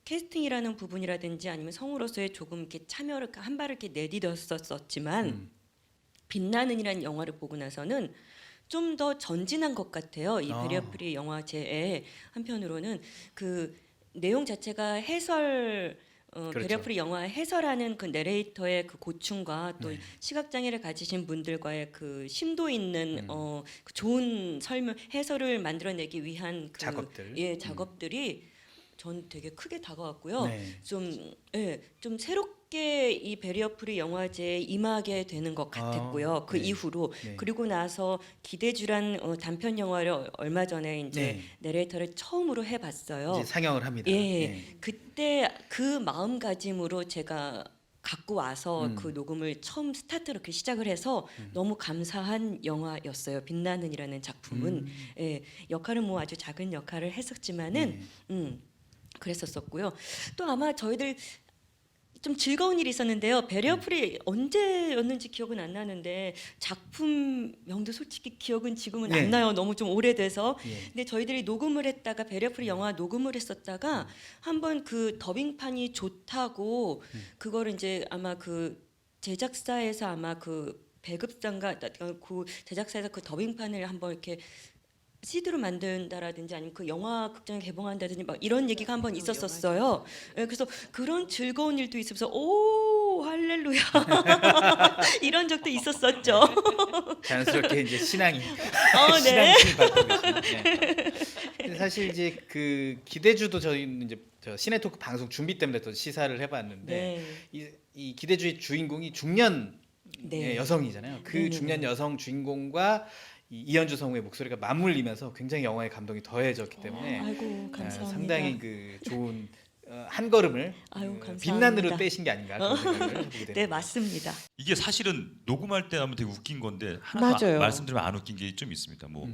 캐스팅이라는 부분이라든지 아니면 성우로서의 조금 이렇게 참여를 한 발을 이렇게 내딛었었지만 빛나는이란 영화를 보고 나서는 좀 더 전진한 것 같아요. 이 배려프리 영화제에 한편으로는 그 내용 자체가 해설 그렇죠. 배려프리 영화 해설하는 그 내레이터의 그 고충과 또 네. 시각장애를 가지신 분들과의 그 심도 있는 그 좋은 설명 해설을 만들어내기 위한 그 작업들. 작업들이 전 되게 크게 다가왔고요. 네. 좀 새롭게 이 배리어프리 영화제에 임하게 되는 것 같았고요. 그 네. 이후로 네. 그리고 나서 기대주란 단편 영화를 얼마 전에 이제 네. 내레이터를 처음으로 해봤어요. 이제 상영을 합니다. 예, 네. 그때 그 마음가짐으로 제가 갖고 와서 그 녹음을 처음 스타트로 이렇게 시작을 해서 너무 감사한 영화였어요. 빛나는이라는 작품은 역할은 뭐 아주 작은 역할을 했었지만은 그랬었었고요. 또 아마 저희들 좀 즐거운 일이 있었는데요. 배리어프리 언제였는지 기억은 안 나는데 작품명도 솔직히 기억은 지금은 네. 안 나요. 너무 좀 오래돼서. 예. 근데 저희들이 녹음을 했다가 배리어프리 영화 녹음을 했었다가 한번 그 더빙판이 좋다고 그거를 이제 아마 그 제작사에서 아마 그 배급상가 그 제작사에서 그 더빙판을 한번 이렇게 CD로 만든다라든지 아니면 그 영화 극장에 개봉한다든지 막 이런 얘기가 한번 있었었어요. 예, 그래서 그런 즐거운 일도 있으면서 오 할렐루야 이런 적도 있었었죠. 자연스럽게 이제 신앙이 네. 신앙심이 발동되시는. 네. 근데 사실 이제 그 기대주도 저희는 이제 저 시네토크 방송 준비 때문에 또 시사를 해봤는데 네. 이 기대주의 주인공이 중년 네. 여성이잖아요. 그 네네네. 중년 여성 주인공과 이현주 성우의 목소리가 맞물리면서 굉장히 영화의 감동이 더해졌기 때문에 아이고 감사합니다. 상당히 그 좋은 한 걸음을 아유, 그 감사합니다. 빛난으로 떼신 게 아닌가 그런 생각을 해보게 됩니다. 네 맞습니다. 이게 사실은 녹음할 때 하면 되게 웃긴 건데 하나 맞아요. 말씀드리면 안 웃긴 게 좀 있습니다. 뭐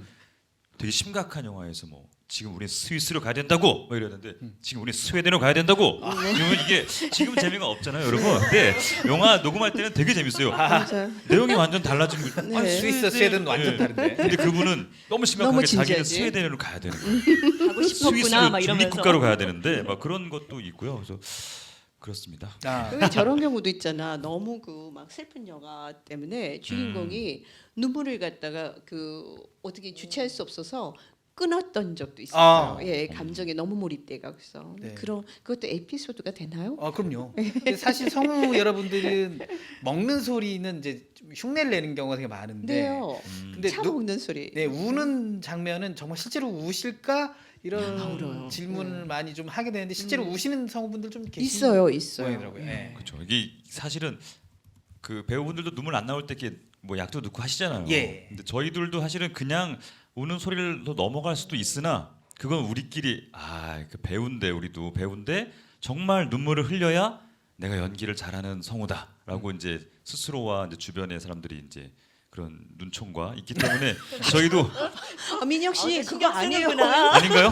되게 심각한 영화에서 뭐 지금 우리 스위스로 가야 된다고 뭐 이러는데 지금 우리 스웨덴으로 가야 된다고 이러면 이게 지금 재미가 없잖아요, 여러분. 근데 영화 녹음할 때는 되게 재밌어요. 맞아요. 내용이 완전 달라진 거. 네. 아니, 스위스, 스웨덴 완전 다른데. 근데 그분은 너무 심각하게 너무 자기는 진지하지. 스웨덴으로 가야 되는 거예요. 가고 싶었구나 스위스로 막 이러면서. 중립국가로 가야 되는데 막 그런 것도 있고요. 그래서 그렇습니다. 왜 저런 경우도 있잖아. 너무 그 막 슬픈 영화 때문에 주인공이 눈물을 갖다가 그 어떻게 주체할 수 없어서 끊었던 적도 있었어요. 예, 감정에 너무 몰입돼가 그래서 네. 그런 그것도 에피소드가 되나요? 그럼요. 근데 사실 성우 여러분들은 먹는 소리는 이제 좀 흉내를 내는 경우가 되게 많은데, 네요. 근데 차 먹는 소리. 네, 우는 장면은 정말 실제로 우실까 이런 울어요. 질문을 네. 많이 좀 하게 되는데 실제로 우시는 성우분들 좀 계시는 있어요, 있어요. 모양이더라고요. 네. 그렇죠. 이게 사실은 그 배우분들도 눈물 안 나올 때 이렇게 뭐 약도 넣고 하시잖아요. 예. 근데 저희들도 사실은 그냥 우는 소리를 더 넘어갈 수도 있으나 그건 우리끼리 그 배우인데 우리도 배우인데 정말 눈물을 흘려야 내가 연기를 잘하는 성우다라고 이제 스스로와 이제 주변의 사람들이 이제 그런 눈총과 있기 때문에 저희도 민혁 씨 저 그거 신경 아니에요. 쓰는구나. 아닌가요?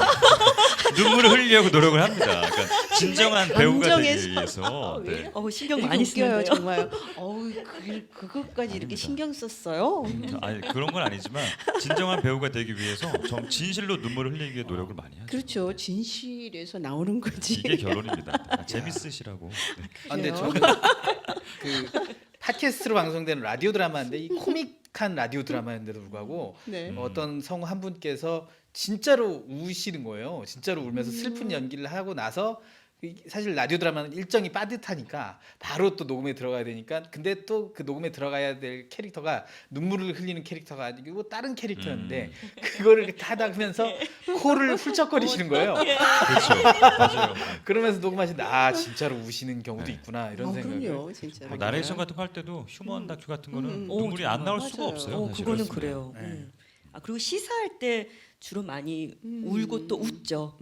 눈물을 흘리려고 노력을 합니다. 그러니까 진정한 배우가 되기 감정에서. 위해서. 네. 신경 이렇게 많이 웃겨요 쓰는데요. 정말. 그것까지 이렇게 아닙니다. 신경 썼어요. 아니 그런 건 아니지만 진정한 배우가 되기 위해서 좀 진실로 눈물을 흘리기 위해 노력을 많이 하죠. 그렇죠. 진실에서 나오는 거지. 이게 결론입니다. 재밌으시라고. 네. 근데 그래요? 저는 그 팟캐스트로 방송되는 라디오 드라마인데 이 코믹한 라디오 드라마인데도 불구하고 네. 어떤 성우 한 분께서 진짜로 우시는 거예요. 진짜로 울면서 슬픈 연기를 하고 나서 사실 라디오 드라마는 일정이 빠듯하니까 바로 또 녹음에 들어가야 되니까 근데 또 그 녹음에 들어가야 될 캐릭터가 눈물을 흘리는 캐릭터가 아니고 다른 캐릭터였는데 그거를 이렇게 하다면서 코를 훌쩍거리시는 거예요. 그렇죠. 맞아요. 그러면서 녹음하시는데 진짜로 우시는 경우도 네. 있구나 이런 생각을. 그럼요, 진짜. 뭐 나레이션 같은 거 할 때도 휴먼 다큐 같은 거는 오, 눈물이 안 나올 맞아요. 수가 없어요. 사실은. 그거는 그래요. 네. 그리고 시사할 때 주로 많이 울고 또 웃죠.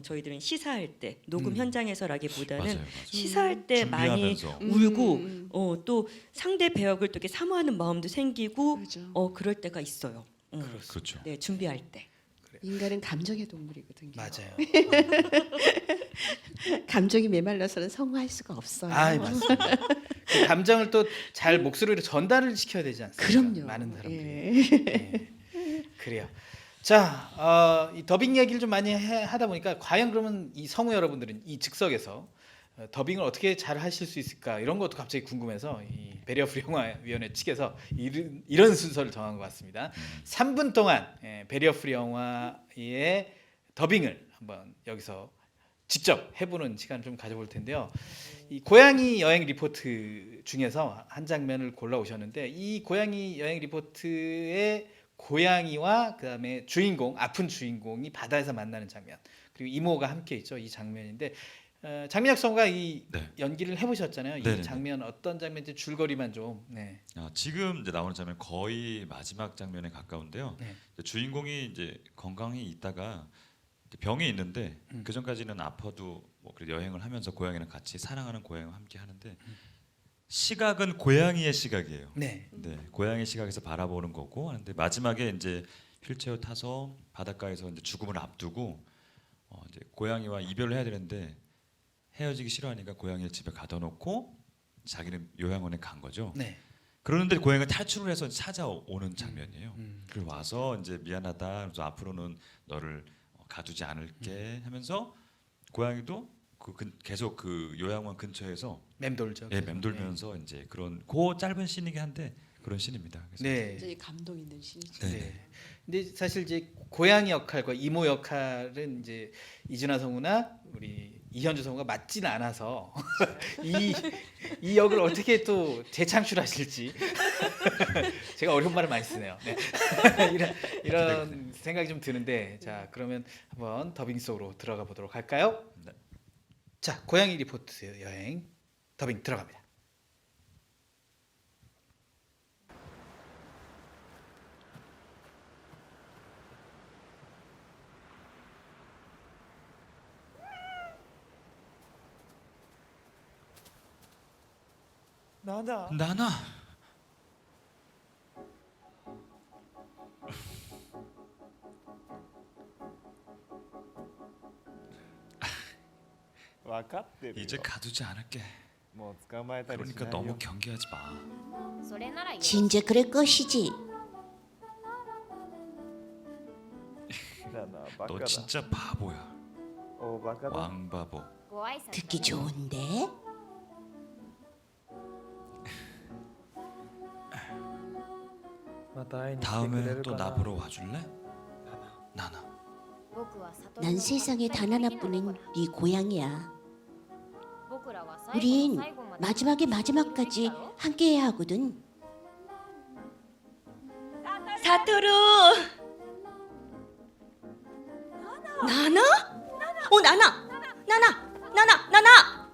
저희들은 시사할 때 녹음 현장에서라기보다는 맞아요, 맞아요. 시사할 때 많이 준비하면서. 울고 또 상대 배역을 또 이렇게 사모하는 마음도 생기고 그렇죠. 그럴 때가 있어요. 그렇죠. 네, 준비할 때. 인간은 감정의 동물이거든요. 맞아요. 감정이 메말라서는 성화할 수가 없어요. 맞습니다. 그 감정을 또 잘 목소리로 전달을 시켜야 되지 않습니까? 그럼요. 많은 사람들이. 예. 네. 그래요. 자, 이 더빙 얘기를 좀 많이 하다 보니까 과연 그러면 이 성우 여러분들은 이 즉석에서 더빙을 어떻게 잘 하실 수 있을까 이런 것도 갑자기 궁금해서 이 배리어 프리 영화위원회 측에서 이런 순서를 정한 것 같습니다. 3분 동안 배리어 프리 영화의 더빙을 한번 여기서 직접 해보는 시간을 좀 가져볼 텐데요. 이 고양이 여행 리포트 중에서 한 장면을 골라 오셨는데 이 고양이 여행 리포트의 고양이와 그다음에 주인공 아픈 주인공이 바다에서 만나는 장면 그리고 이모가 함께 있죠. 이 장면인데 장민혁 성우가 이 네. 연기를 해보셨잖아요. 네네네. 이 장면 어떤 장면인지 줄거리만 좀. 네. 지금 이제 나오는 장면 거의 마지막 장면에 가까운데요. 네. 이제 주인공이 이제 건강히 있다가 이제 병이 있는데 그 전까지는 아파도 뭐 그래도 여행을 하면서 고양이랑 같이 사랑하는 고양이와 함께 하는데 시각은 고양이의 시각이에요. 네. 네, 고양이 시각에서 바라보는 거고 하는데 마지막에 이제 휠체어 타서 바닷가에서 이제 죽음을 앞두고 이제 고양이와 이별을 해야 되는데 헤어지기 싫어하니까 고양이를 집에 가둬놓고 자기는 요양원에 간 거죠. 네. 그러는데 고양이가 탈출을 해서 찾아오는 장면이에요. 음. 그리고 와서 이제 미안하다. 그래서 앞으로는 너를 가두지 않을게 하면서 고양이도 계속 그 요양원 근처에서 맴돌죠. 예, 맴돌면서 이제 그런 그 짧은 씬이긴 한데 그런 씬입니다. 그래서 네. 굉장히 감동 있는 신이죠. 네. 네. 근데 사실 이제 고양이 역할과 이모 역할은 이제 이준하 성우나 우리 이현주 성우가 맞지는 않아서 이 역을 어떻게 또 재창출하실지 제가 어려운 말을 많이 쓰네요. 네. 이런 생각이 좀 드는데 자 그러면 한번 더빙 속으로 들어가 보도록 할까요? 네. 자 고양이 리포트 여행 더빙 들어갑니다. 나나 나나分かってるよ 이제 가두지 않을게. もう捕まえたりし 그러니까 ないよ 너무 경계하지 마. それならよ 진짜 그럴 것이지. ナナバカ 너 だ 진짜 바보야. おバカだ 왕바보. ご挨拶 듣기 좋은데? また会いに来てくれ 다음에 る 또 か 나 な 보러 와줄래? 나나. 僕は悟 난 세상에 단 하나뿐인 네 고양이야. 우린 마지막에 마지막까지 함께해야 하거든. 사토루. 나나? 나나. 나나.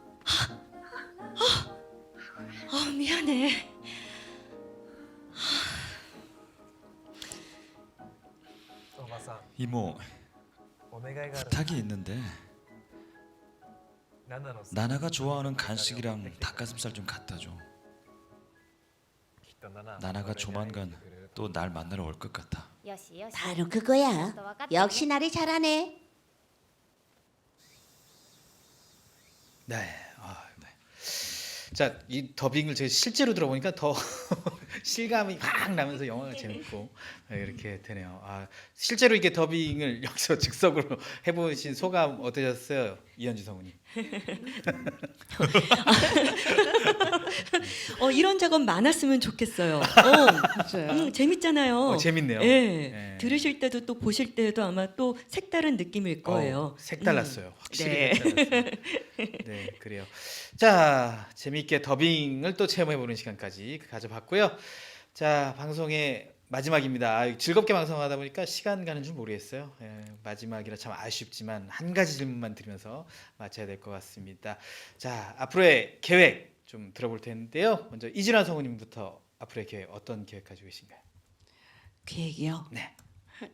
미안해. 이모 お願いがある 부탁이 있는데 ナナの好き 나나가 좋아하는 간식이랑 닭가슴살 좀 갖다 줘. きっとナナ 나나가 俺に会いに来て 조만간 くれる 또 날 만나러 올 것 같아. よしよし 바로 그거야. 역시 나를 잘하네. 네. 네. 자, 이 더빙을 제가 실제로 들어보니까 더 실감이 확 나면서 영화가 재밌고 이렇게 되네요. 실제로 이게 더빙을 여기서 즉석으로 해보신 소감 어떠셨어요, 이현주 성우님? 이런 작업 많았으면 좋겠어요. 맞아요. 재밌잖아요. 재밌네요. 예. 네. 들으실 때도 또 보실 때도 아마 또 색다른 느낌일 거예요. 색달랐어요. 확실히 네. 색달랐어요. 네, 그래요. 자, 재미있게 더빙을 또 체험해보는 시간까지 가져봤고요. 자, 방송의 마지막입니다. 즐겁게 방송하다 보니까 시간 가는 줄 모르겠어요. 마지막이라 참 아쉽지만 한 가지 질문만 드리면서 마쳐야 될 것 같습니다. 자, 앞으로의 계획 좀 들어볼 텐데요. 먼저 이진아 성우님부터 앞으로의 계획 어떤 계획 가지고 계신가요? 계획이요. 네.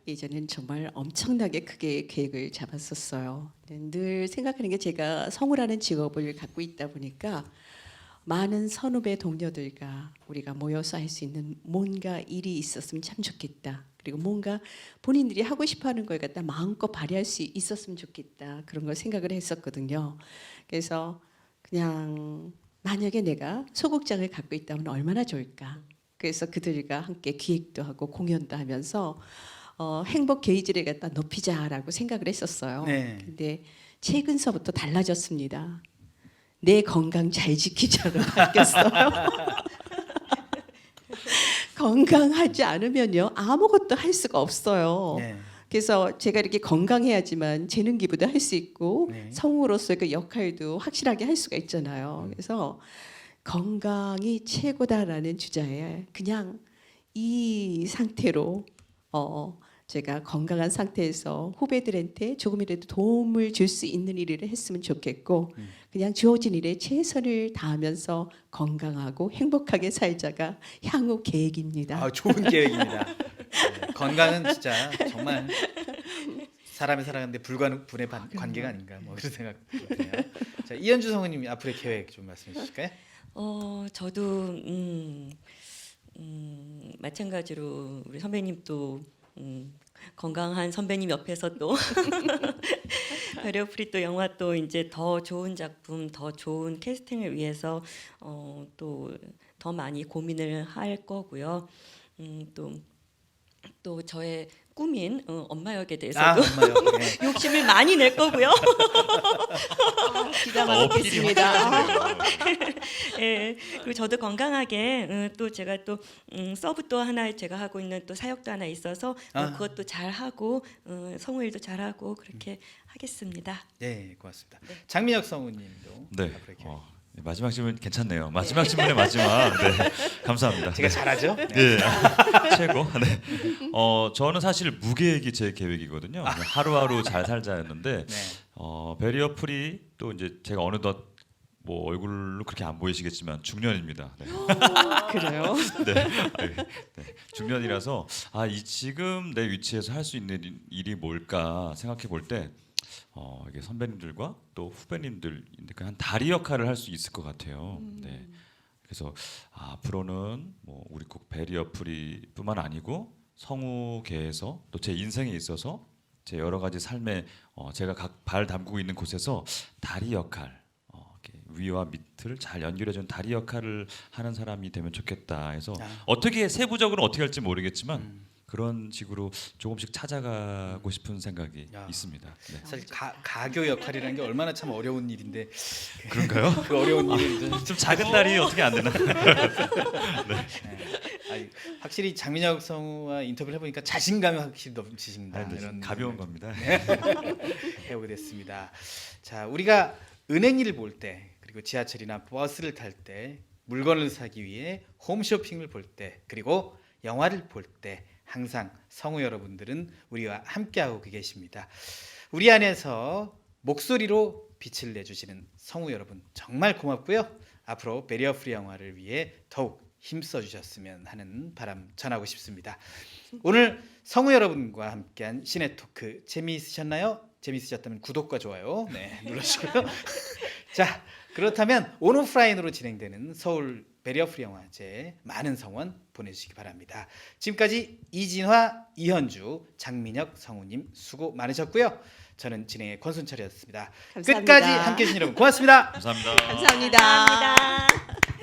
예전엔 정말 엄청나게 크게 계획을 잡았었어요. 늘 생각하는 게 제가 성우라는 직업을 갖고 있다 보니까 많은 선후배 동료들과 우리가 모여서 할 수 있는 뭔가 일이 있었으면 참 좋겠다. 그리고 뭔가 본인들이 하고 싶어하는 걸 갖다 마음껏 발휘할 수 있었으면 좋겠다. 그런 걸 생각을 했었거든요. 그래서 그냥 만약에 내가 소극장을 갖고 있다면 얼마나 좋을까. 그래서 그들과 함께 기획도 하고 공연도 하면서 행복 게이지를 갖다 높이자라고 생각을 했었어요. 네. 근데 최근서부터 달라졌습니다. 내 건강 잘 지키자로 바뀌었어요. 건강하지 않으면요 아무것도 할 수가 없어요. 네. 그래서 제가 이렇게 건강해야지만 재능 기부도 할 수 있고 네. 성우로서의 그 역할도 확실하게 할 수가 있잖아요. 그래서 건강이 최고다라는 주자에 그냥 이 상태로 제가 건강한 상태에서 후배들한테 조금이라도 도움을 줄 수 있는 일을 했으면 좋겠고 그냥 주어진 일에 최선을 다하면서 건강하고 행복하게 살자가 향후 계획입니다. 아, 좋은 계획입니다. 네, 건강은 진짜 정말 사람이 살아가는데 불가분의 관계가 아닌가 뭐 그런 생각 드네요. 자, 이현주 성우님 앞으로의 계획 좀 말씀해 주실까요? 저도 마찬가지로 우리 선배님도 건강한 선배님 옆에서 또 베리어프리 또 영화 또 이제 더 좋은 작품, 더 좋은 캐스팅을 위해서 또 더 많이 고민을 할 거고요. 또 저의 꿈인 엄마 역에 대해서도 엄마요. 네. 욕심을 많이 낼 거고요. 기대만 하겠습니다. 예, 그리고 저도 건강하게 또 제가 또 서브 또 하나 제가 하고 있는 또 사역도 하나 있어서 그것도 잘 하고 성우 일도 잘 하고 그렇게 하겠습니다. 네, 고맙습니다. 장민혁 성우님도 네. 앞으로의 계획. 마지막 질문 괜찮네요. 마지막 질문의 마지막. 네. 감사합니다. 제가 잘하죠? 네. 네. 최고. 네. 저는 사실 무계획이 제 계획이거든요. 하루하루 잘 살자였는데 네. 베리어 프리 또 이제 제가 어느덧 뭐 얼굴로 그렇게 안 보이시겠지만 중년입니다. 네. 그래요? 네. 중년이라서 지금 내 위치에서 할 수 있는 일이 뭘까 생각해 볼 때 이게 선배님들과 또 후배님들인데 한 다리 역할을 할 수 있을 것 같아요. 네. 그래서 앞으로는 뭐 우리 꼭 베리어 프리뿐만 아니고 성우계에서 또 제 인생에 있어서 제 여러 가지 삶에 제가 각 발 담그고 있는 곳에서 다리 역할, 이렇게 위와 밑을 잘 연결해주는 다리 역할을 하는 사람이 되면 좋겠다 해서 어떻게 세부적으로 어떻게 할지 모르겠지만 그런 식으로 조금씩 찾아가고 싶은 생각이 있습니다. 네. 사실 가교 역할이라는 게 얼마나 참 어려운 일인데 그런가요? 그 어려운 일을 좀 작은 다리 어떻게 안 되나? 확실히 장민혁 성우와 인터뷰를 해보니까 자신감이 확실히 넘치신다. 이런 가벼운 생각을 겁니다. 해보게 됐습니다. 자, 우리가 은행일을 볼 때 그리고 지하철이나 버스를 탈 때 물건을 사기 위해 홈쇼핑을 볼 때 그리고 영화를 볼 때 항상 성우 여러분들은 우리와 함께하고 계십니다. 우리 안에서 목소리로 빛을 내주시는 성우 여러분 정말 고맙고요. 앞으로 베리어 프리 영화를 위해 더욱 힘써 주셨으면 하는 바람 전하고 싶습니다. 오늘 성우 여러분과 함께한 시네토크 재미있으셨나요? 재미있으셨다면 구독과 좋아요 눌러주시고요. 자, 그렇다면 온오프라인으로 진행되는 서울 베리어 프리 영화제 많은 성원 보내주시기 바랍니다. 지금까지 이진화, 이현주, 장민혁 성우님 수고 많으셨고요. 저는 진행의 권순철이었습니다. 감사합니다. 끝까지 함께해 주신 여러분 고맙습니다. 감사합니다. 감사합니다. 감사합니다.